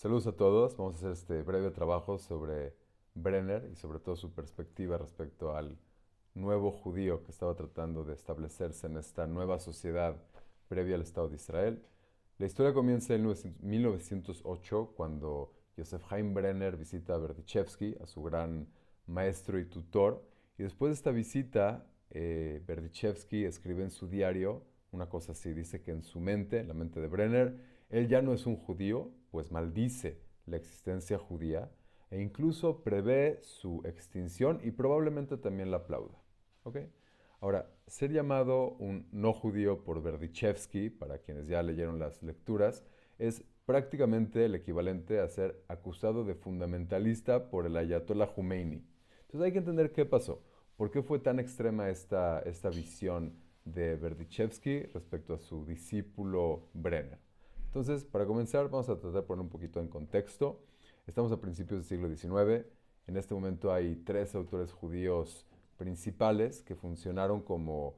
Saludos a todos. Vamos a hacer este breve trabajo sobre Brenner y sobre todo su perspectiva respecto al nuevo judío que estaba tratando de establecerse en esta nueva sociedad previa al Estado de Israel. La historia comienza en 1908 cuando Joseph Chaim Brenner visita a Berdichevsky, a su gran maestro y tutor, y después de esta visita, Berdichevsky escribe en su diario una cosa así, dice que en su mente, en la mente de Brenner, él ya no es un judío, pues maldice la existencia judía e incluso prevé su extinción y probablemente también la aplauda. ¿Ok? Ahora, ser llamado un no judío por Berdichevsky, para quienes ya leyeron las lecturas, es prácticamente el equivalente a ser acusado de fundamentalista por el Ayatollah Khomeini. Entonces hay que entender qué pasó. ¿Por qué fue tan extrema esta visión de Berdichevsky respecto a su discípulo Brenner? Entonces, para comenzar, vamos a tratar de poner un poquito en contexto. Estamos a principios del siglo XIX. En este momento hay tres autores judíos principales que funcionaron como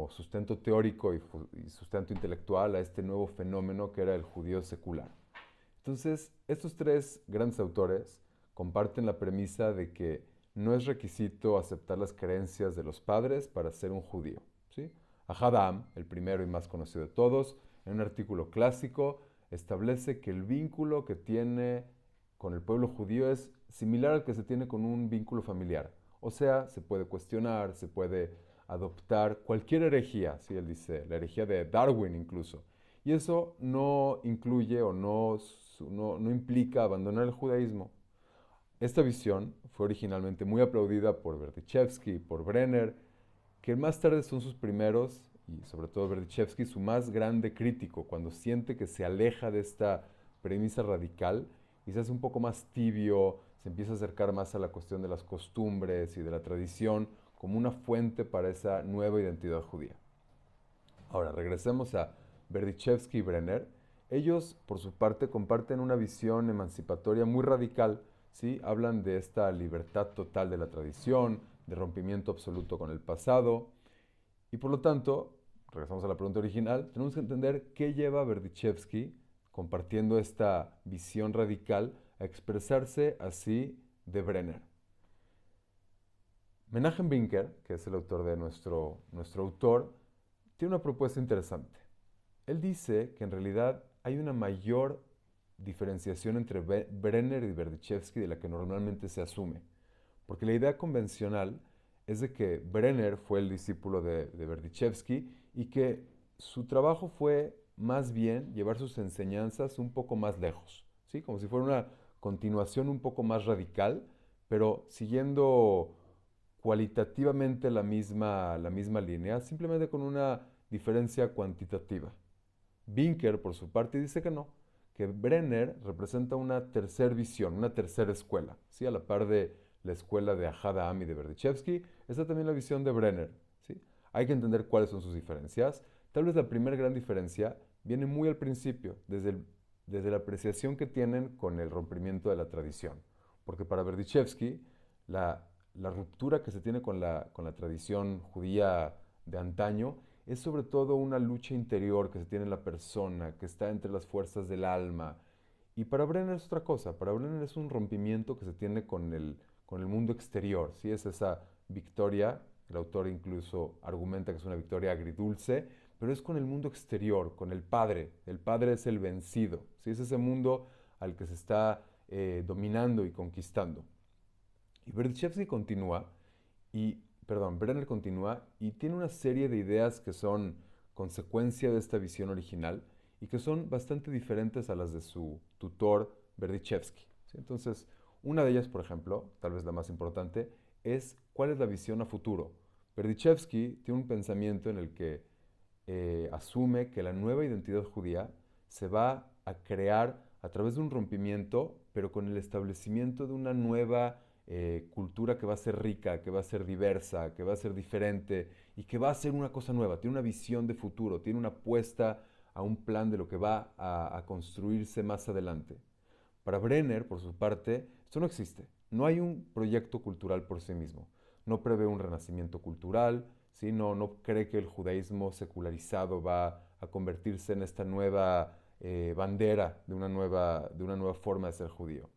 sustento teórico y sustento intelectual a este nuevo fenómeno que era el judío secular. Entonces, estos tres grandes autores comparten la premisa de que no es requisito aceptar las creencias de los padres para ser un judío. ¿Sí? Ahad, el primero y más conocido de todos, en un artículo clásico, establece que el vínculo que tiene con el pueblo judío es similar al que se tiene con un vínculo familiar. O sea, se puede cuestionar, se puede adoptar cualquier herejía, ¿sí? Él dice, la herejía de Darwin incluso. Y eso no incluye o no implica abandonar el judaísmo. Esta visión fue originalmente muy aplaudida por Berdichevsky y por Brenner, que más tarde son sus primeros, y sobre todo Berdichevsky, su más grande crítico, cuando siente que se aleja de esta premisa radical y se hace un poco más tibio, se empieza a acercar más a la cuestión de las costumbres y de la tradición como una fuente para esa nueva identidad judía. Ahora, regresemos a Berdichevsky y Brenner. Ellos, por su parte, comparten una visión emancipatoria muy radical, ¿sí? Hablan de esta libertad total de la tradición, de rompimiento absoluto con el pasado, y por lo tanto, regresamos a la pregunta original, tenemos que entender qué lleva a Berdichevsky, compartiendo esta visión radical, a expresarse así de Brenner. Menachem Binker, que es el autor de nuestro autor, tiene una propuesta interesante. Él dice que en realidad hay una mayor diferenciación entre Brenner y Berdichevsky de la que normalmente se asume. Porque la idea convencional es de que Brenner fue el discípulo de Berdichevsky y que su trabajo fue más bien llevar sus enseñanzas un poco más lejos, ¿sí? Como si fuera una continuación un poco más radical, pero siguiendo cualitativamente la misma línea, simplemente con una diferencia cuantitativa. Binker, por su parte, dice que no, que Brenner representa una tercera visión, una tercera escuela. ¿Sí? A la par de la escuela de Ahad y de Berdichevsky, está también la visión de Brenner. ¿Sí? Hay que entender cuáles son sus diferencias. Tal vez la primera gran diferencia viene muy al principio, desde la apreciación que tienen con el rompimiento de la tradición. Porque para Berdichevsky, la ruptura que se tiene con la tradición judía de antaño es sobre todo una lucha interior que se tiene en la persona, que está entre las fuerzas del alma. Y para Brenner es otra cosa, para Brenner es un rompimiento que se tiene con el mundo exterior, ¿sí? Es esa victoria, el autor incluso argumenta que es una victoria agridulce, pero es con el mundo exterior, con el Padre es el vencido, ¿sí? Es ese mundo al que se está dominando y conquistando. Y Berdichevsky continúa, Brenner continúa y tiene una serie de ideas que son consecuencia de esta visión original y que son bastante diferentes a las de su tutor Berdichevsky. ¿Sí? Entonces, una de ellas, por ejemplo, tal vez la más importante, es cuál es la visión a futuro. Berdichevsky tiene un pensamiento en el que asume que la nueva identidad judía se va a crear a través de un rompimiento, pero con el establecimiento de una nueva cultura que va a ser rica, que va a ser diversa, que va a ser diferente y que va a ser una cosa nueva. Tiene una visión de futuro, tiene una apuesta a un plan de lo que va a construirse más adelante. Para Brenner, por su parte, esto no existe. No hay un proyecto cultural por sí mismo. No prevé un renacimiento cultural, ¿sí? No cree que el judaísmo secularizado va a convertirse en esta nueva bandera de una nueva forma de ser judío.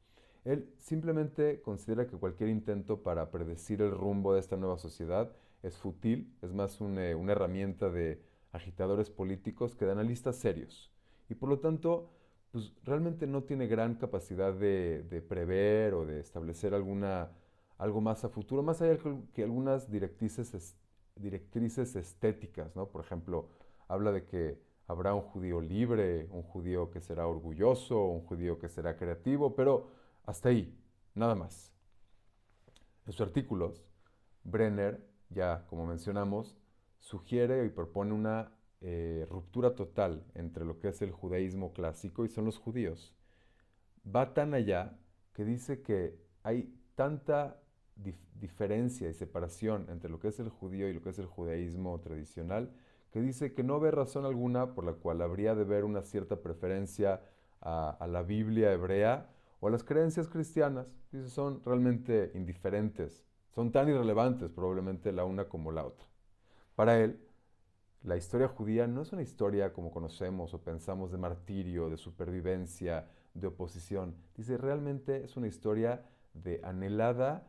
Él simplemente considera que cualquier intento para predecir el rumbo de esta nueva sociedad es fútil, es más una herramienta de agitadores políticos que de analistas serios. Y por lo tanto, pues realmente no tiene gran capacidad de prever o de establecer algo más a futuro, más allá que algunas directrices estéticas, ¿no? Por ejemplo, habla de que habrá un judío libre, un judío que será orgulloso, un judío que será creativo, pero hasta ahí, nada más. En sus artículos, Brenner, ya como mencionamos, sugiere y propone una ruptura total entre lo que es el judaísmo clásico y son los judíos. Va tan allá que dice que hay tanta diferencia y separación entre lo que es el judío y lo que es el judaísmo tradicional, que dice que no ve razón alguna por la cual habría de ver una cierta preferencia a la Biblia hebrea o a las creencias cristianas. Dice, son realmente indiferentes, son tan irrelevantes probablemente la una como la otra. Para él, la historia judía no es una historia como conocemos o pensamos de martirio, de supervivencia, de oposición. Dice, realmente es una historia de anhelada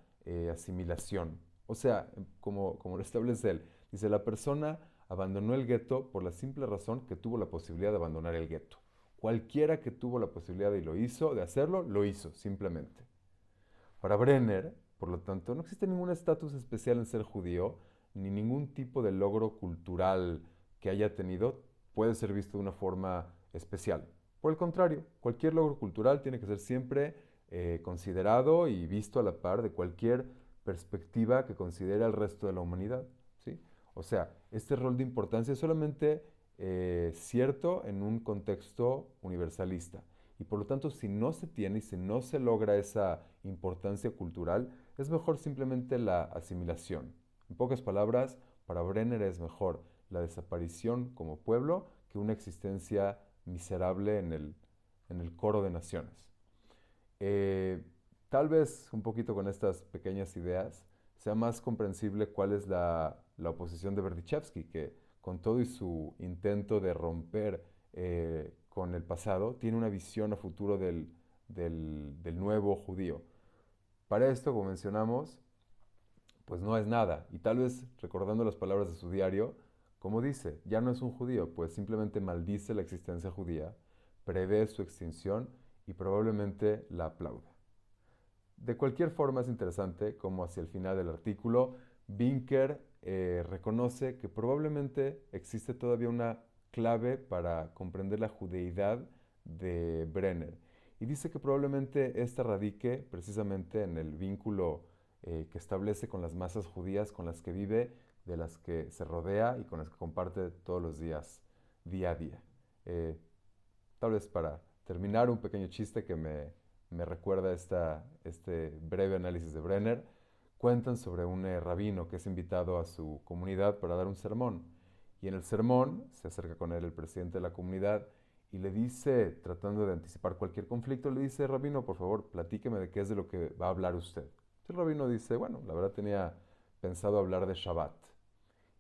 asimilación. O sea, como lo establece él, dice, la persona abandonó el gueto por la simple razón que tuvo la posibilidad de abandonar el gueto. Cualquiera que tuvo la posibilidad y lo hizo, de hacerlo, lo hizo, simplemente. Para Brenner, por lo tanto, no existe ningún estatus especial en ser judío, ni ningún tipo de logro cultural que haya tenido puede ser visto de una forma especial. Por el contrario, cualquier logro cultural tiene que ser siempre considerado y visto a la par de cualquier perspectiva que considere al resto de la humanidad. ¿Sí? O sea, este rol de importancia es solamente cierto en un contexto universalista. Y por lo tanto, si no se tiene y si no se logra esa importancia cultural, es mejor simplemente la asimilación. En pocas palabras, para Brenner es mejor la desaparición como pueblo que una existencia miserable en el coro de naciones. Eh, Tal vez un poquito con estas pequeñas ideas sea más comprensible cuál es la oposición de Berdichevsky, que con todo y su intento de romper con el pasado, tiene una visión a futuro del nuevo judío. Para esto, como mencionamos, pues no es nada. Y tal vez recordando las palabras de su diario, como dice, ya no es un judío, pues simplemente maldice la existencia judía, prevé su extinción y probablemente la aplauda. De cualquier forma es interesante como hacia el final del artículo, Binker reconoce que probablemente existe todavía una clave para comprender la judeidad de Brenner. Y dice que probablemente esta radique precisamente en el vínculo que establece con las masas judías con las que vive, de las que se rodea y con las que comparte todos los días, día a día. Eh, Tal vez para terminar, un pequeño chiste que me recuerda este breve análisis de Brenner. Cuentan sobre un rabino que es invitado a su comunidad para dar un sermón. Y en el sermón se acerca con él el presidente de la comunidad y le dice, tratando de anticipar cualquier conflicto, le dice, rabino, por favor, platíqueme de qué es de lo que va a hablar usted. Entonces el rabino dice, bueno, la verdad tenía pensado hablar de Shabbat.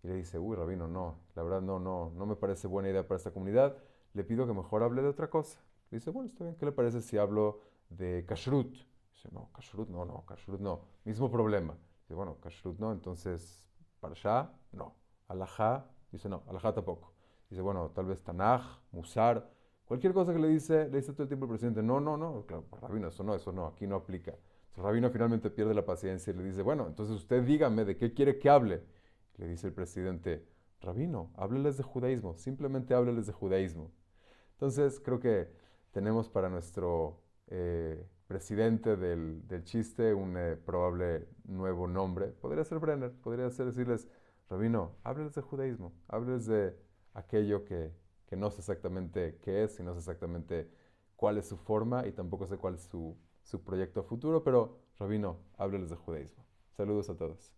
Y le dice, uy, rabino, no, la verdad no me parece buena idea para esta comunidad, le pido que mejor hable de otra cosa. Le dice, bueno, está bien, ¿qué le parece si hablo de kashrut? Dice, no, kashrut no, mismo problema. Dice, bueno, kashrut no, entonces, parashá, no. Alajá, dice, no, alajá tampoco. Dice, bueno, tal vez Tanaj, Musar, cualquier cosa que le dice todo el tiempo el presidente, no, claro, rabino, eso no, aquí no aplica. Entonces, el rabino finalmente pierde la paciencia y le dice, bueno, entonces usted dígame de qué quiere que hable. Le dice el presidente, rabino, hábleles de judaísmo, simplemente hábleles de judaísmo. Entonces creo que tenemos para nuestro presidente del chiste un probable nuevo nombre. Podría ser Brenner, podría ser decirles, rabino, hábleles de judaísmo, hábleles de aquello que no sé exactamente qué es y no sé exactamente cuál es su forma y tampoco sé cuál es su proyecto futuro, pero rabino, hábleles de judaísmo. Saludos a todos.